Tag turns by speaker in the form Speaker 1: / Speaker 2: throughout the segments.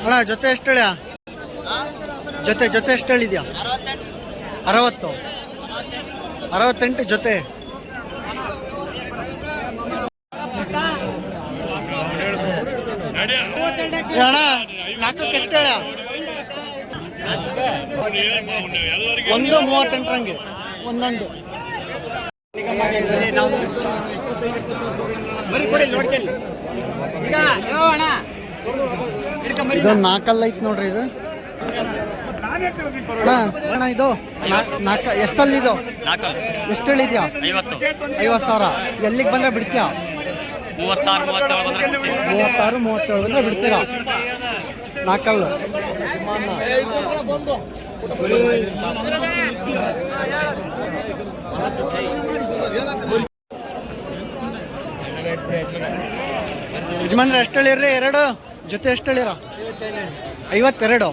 Speaker 1: ಅಣ್ಣ ಜೊತೆ ಎಷ್ಟು ಹೇಳ್ಯಾ? ಜೊತೆ ಎಷ್ಟು ಹೇಳಿದ್ಯಾ? 60 68 ಜೊತೆ. ಅಣ್ಣ ನಾಲ್ಕಕ್ಕೆ ಎಷ್ಟು ಹೇಳ್ಯಾ? 1.38 ರಂಗೆ ಒಂದೊಂದು. ಇದೊಂದು 4 ಹಲ್ಲು ಐತಿ ನೋಡ್ರಿ ಇದು. ಅಣ್ಣ ಇದು ಎಷ್ಟಲ್ಲಿ ಇದು? ಎಷ್ಟು ಹೇಳಿದ್ಯಾ? 50,000. ಎಲ್ಲಿಗೆ ಬಂದ್ರೆ ಬಿಡ್ತೀಯಾ? 36-37 ಬಂದ್ರೆ ಬಿಡ್ತೀರಾ? 4 ಹಲ್ಲು. ಯಜಮಾನ್ರೆ ಎಷ್ಟು ಹೇಳಿರ್ರಿ? 2 ಜೊತೆ ಎಷ್ಟು ಹೇಳಿರ? 52.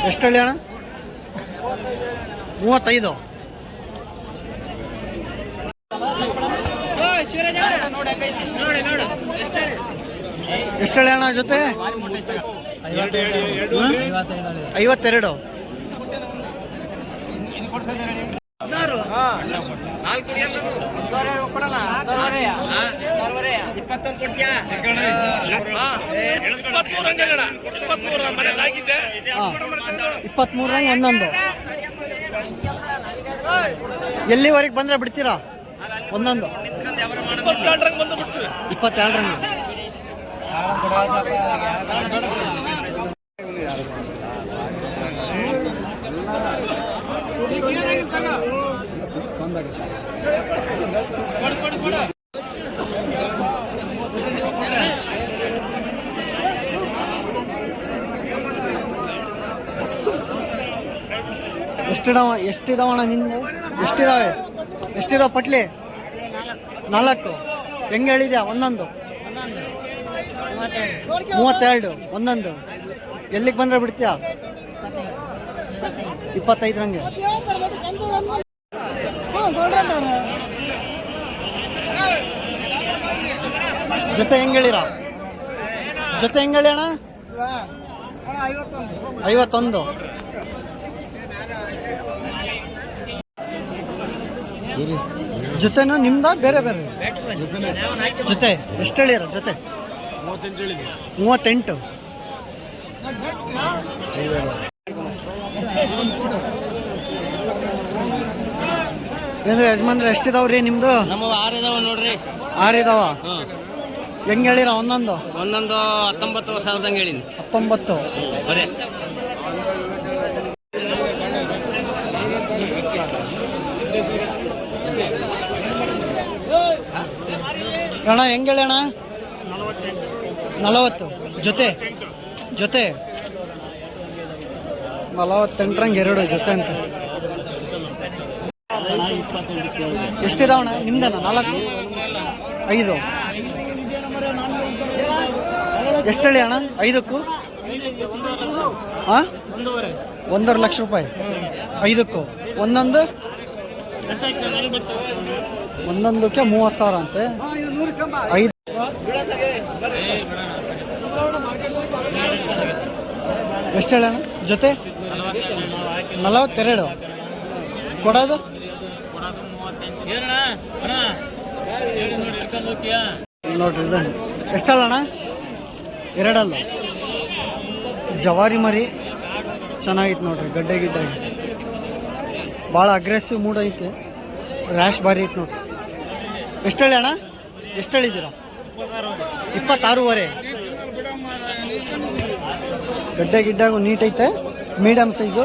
Speaker 1: ಎಷ್ಟು ಹೇಳಿ ಅಣ್ಣ? 35. ಎಷ್ಟು ಹೇಳಿ ಅಣ್ಣ ಜೊತೆ? 52. ರಂಗೆ ಒಂದೊಂದು. ಎಲ್ಲಿವರೆಗೆ ಬಂದ್ರೆ ಬಿಡ್ತೀರಾ? ಒಂದೊಂದು 22 ರಂಗೆ. ಎಷ್ಟಿದಾವಣ್ಣ ನಿಂದು? ಎಷ್ಟಿದಾವೆ ಪಟ್ಲಿ? 4. ಹೆಂಗೆ ಹೇಳಿದ್ಯಾ? ಒಂದೊಂದು 32 ಒಂದೊಂದು. ಎಲ್ಲಿಗೆ ಬಂದ್ರೆ ಬಿಡ್ತೀಯಾ? 25 ರಂಗೆ. ಜೊತೆ ಹೆಂಗೆ ಹೇಳಿರ? ಜೊತೆ ಹೆಂಗೆ ಹೇಳಿ ಅಣ್ಣ? 51. ಜೊತೆನೂ ನಿಮ್ದ ಬೇರೆ ಬೇರೆ? ಜೊತೆ ಎಷ್ಟು ಹೇಳಿರ? ಜೊತೆ 38. ಏನ್ರಿ ಯಜಮಾನ್ರೆ ಎಷ್ಟಿದಾವ್ರಿ ನಿಮ್ದು?
Speaker 2: 6 ಇದಾವ ನೋಡ್ರಿ.
Speaker 1: 6 ಇದಾವ. ಹೆಂಗೆ ಹೇಳಿರ? ಒಂದೊಂದು
Speaker 2: 19,000 ಹೇಳಿನಿ.
Speaker 1: 19
Speaker 2: ಬರೇ.
Speaker 1: ಅಣ್ಣ ಹೆಂಗೆ ಹೇಳಿ ಅಣ್ಣ? 40 ಜೊತೆ 48 ರಂಗೆ 2 ಜೊತೆ ಅಂತ. ಎಷ್ಟಿದಾವಣ್ಣ ನಿಮ್ದನ? 4 5. ಎಷ್ಟು ಹೇಳಿ ಅಣ್ಣ? 5ಕ್ಕೂ? ಹಾಂ 1.5 ಲಕ್ಷ ರೂಪಾಯಿ 5ಕ್ಕೂ. ಒಂದೊಂದಕ್ಕೆ 30,000 ಅಂತೆ. 5 ಎಷ್ಟು ಹೇಳೋಣ? ಜೊತೆ 42. ಕೊಡೋದು ನೋಡ್ರಿ ಇದು ಎಷ್ಟಲ್ಲಣ್ಣ? 2 ಅಲ್ಲ. ಜವಾರಿ ಮರಿ ಚೆನ್ನಾಗಿತ್ತು ನೋಡ್ರಿ. ಗಡ್ಡೆ ಗಿಡ್ಡಾಗಿ ಭಾಳ ಅಗ್ರೆಸಿವ್ ಮೂಡ್ ಐತೆ. ರ್ಯಾಶ್ ಭಾರಿ ಐತೆ ನೋಡ್ರಿ. ಎಷ್ಟು ಹೇಳಿ ಅಣ್ಣ? ಎಷ್ಟು ಹೇಳಿದ್ದೀರಾ? 26.5. ಗಡ್ಡೆ ಗಿಡ್ಡಾಗು ನೀಟ್ ಐತೆ. Medium size.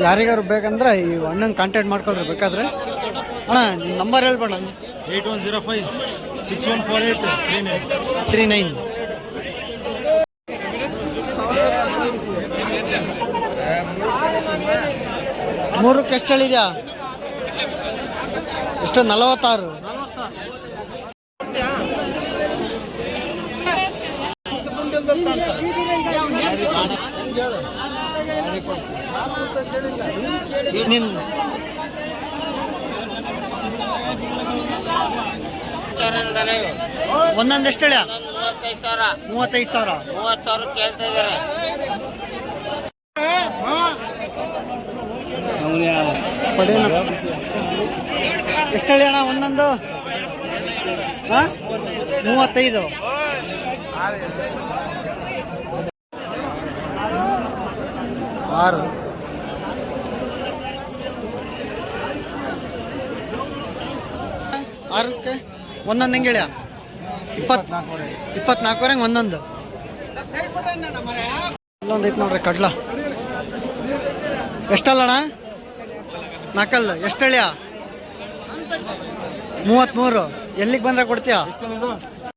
Speaker 1: ಯಾರಿಗಾರು ಬೇಕಂದ್ರೆ ಈ ಅಣ್ಣನ ಕಾಂಟ್ಯಾಕ್ಟ್ ಮಾಡ್ಕೊಳ್ರಿ ಬೇಕಾದ್ರೆ. ಅಣ್ಣ ನಿಮ್ಮ ನಂಬರ್ ಹೇಳ್ಬೇಡ. 8105-6148-39. ಮೂರಕ್ಕೆ ಎಷ್ಟು ಹೇಳಿದ್ಯಾ? ಎಷ್ಟು? 46. ನಿನ್ ಒಂದೊಂದು ಎಷ್ಟು ಹೇಳ? 35 ಸಾವಿರ.
Speaker 2: 30 ಸಾವಿರ ಕೇಳ್ತಾ ಇದಾರೆ.
Speaker 1: ಎಷ್ಟು ಹೇಳಿ ಅಣ್ಣ ಒಂದೊಂದು? 35. 6. ಆರಕ್ಕೆ ಒಂದೊಂದು ಹೆಂಗೆ ಹೇಳ್ಯ? 24 ಒಂದೊಂದು. ಇಲ್ಲೊಂದು ಐತೆ ನೋಡ್ರಿ ಕಡ್ಲ. ಎಷ್ಟಲ್ಲಣ್ಣ? 4. ಎಷ್ಟು ಹೇಳ್ಯ? 33. ಎಲ್ಲಿಗೆ ಬಂದ್ರೆ ಕೊಡ್ತೀಯ?